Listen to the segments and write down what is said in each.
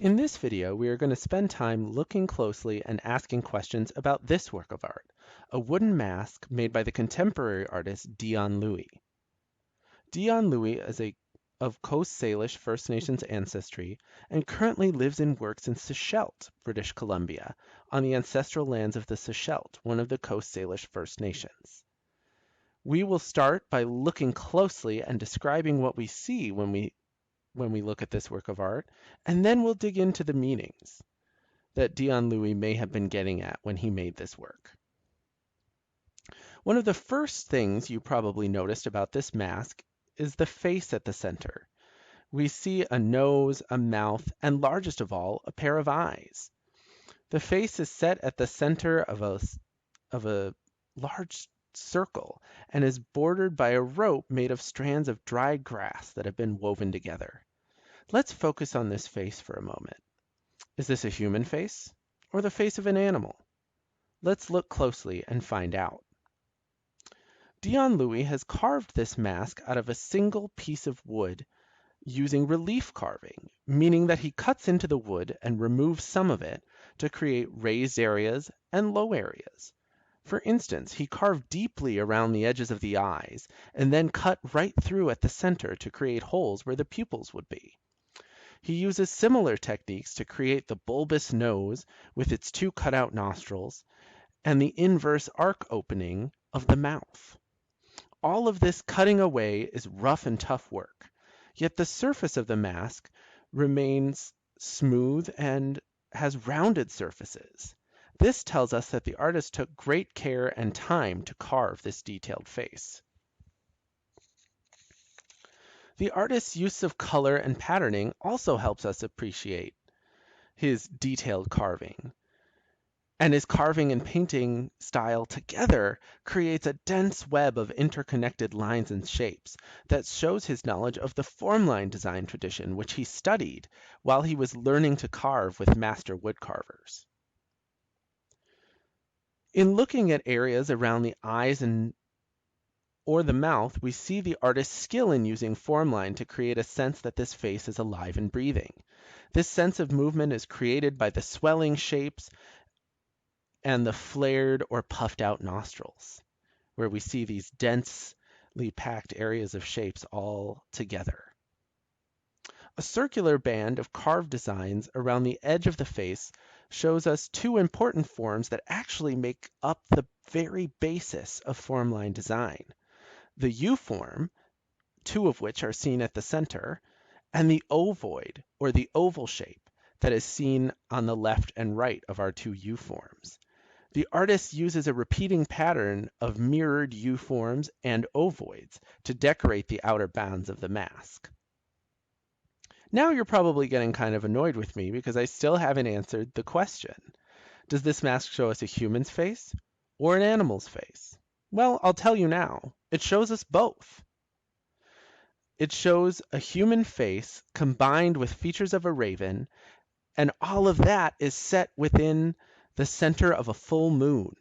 In this video, we are going to spend time looking closely and asking questions about this work of art, a wooden mask made by the contemporary artist Deon Louie. Deon Louie is of Coast Salish First Nations ancestry and currently lives and works in Sechelt, British Columbia, on the ancestral lands of the Sechelt, one of the Coast Salish First Nations. We will start by looking closely and describing what we see when we look at this work of art, and then we'll dig into the meanings that Deon Louie may have been getting at when he made this work. One of the first things you probably noticed about this mask is the face at the center. We see a nose, a mouth, and largest of all, a pair of eyes. The face is set at the center of a large circle and is bordered by a rope made of strands of dried grass that have been woven together. Let's focus on this face for a moment. Is this a human face or the face of an animal? Let's look closely and find out. Deon Louie has carved this mask out of a single piece of wood using relief carving, meaning that he cuts into the wood and removes some of it to create raised areas and low areas. For instance, he carved deeply around the edges of the eyes and then cut right through at the center to create holes where the pupils would be. He uses similar techniques to create the bulbous nose with its two cutout nostrils and the inverse arc opening of the mouth. All of this cutting away is rough and tough work, yet the surface of the mask remains smooth and has rounded surfaces. This tells us that the artist took great care and time to carve this detailed face. The artist's use of color and patterning also helps us appreciate his detailed carving. And his carving and painting style together creates a dense web of interconnected lines and shapes that shows his knowledge of the formline design tradition, which he studied while he was learning to carve with master woodcarvers. In looking at areas around the eyes or the mouth, we see the artist's skill in using formline to create a sense that this face is alive and breathing. This sense of movement is created by the swelling shapes and the flared or puffed out nostrils, where we see these densely packed areas of shapes all together. A circular band of carved designs around the edge of the face shows us two important forms that actually make up the very basis of formline design. The U form, two of which are seen at the center, and the ovoid, or the oval shape, that is seen on the left and right of our two U forms. The artist uses a repeating pattern of mirrored U forms and ovoids to decorate the outer bounds of the mask. Now you're probably getting kind of annoyed with me because I still haven't answered the question. Does this mask show us a human's face or an animal's face? Well, I'll tell you now. It shows us both. It shows a human face combined with features of a raven, and all of that is set within the center of a full moon.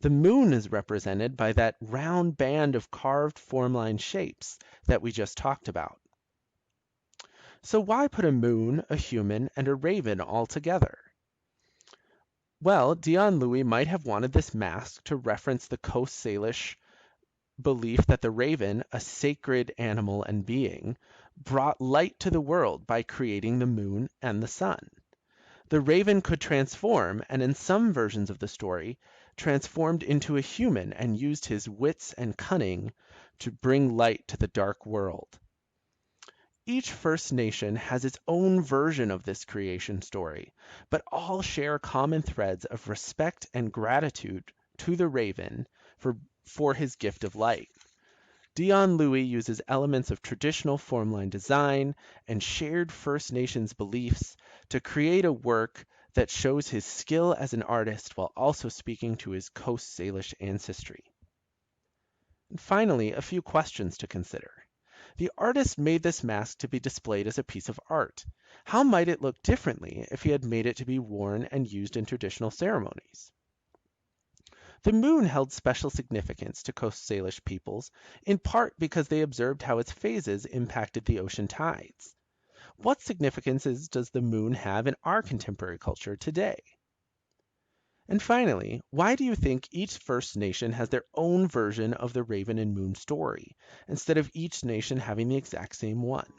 The moon is represented by that round band of carved formline shapes that we just talked about. So why put a moon, a human, and a raven all together? Well, Deon Louie might have wanted this mask to reference the Coast Salish belief that the raven, a sacred animal and being, brought light to the world by creating the moon and the sun. The raven could transform, and in some versions of the story, transformed into a human and used his wits and cunning to bring light to the dark world. Each First Nation has its own version of this creation story, but all share common threads of respect and gratitude to the raven for his gift of light. Deon Louie uses elements of traditional formline design and shared First Nations beliefs to create a work that shows his skill as an artist while also speaking to his Coast Salish ancestry. And finally, a few questions to consider. The artist made this mask to be displayed as a piece of art. How might it look differently if he had made it to be worn and used in traditional ceremonies? The moon held special significance to Coast Salish peoples, in part because they observed how its phases impacted the ocean tides. What significances does the moon have in our contemporary culture today? And finally, why do you think each First Nation has their own version of the raven and moon story, instead of each nation having the exact same one?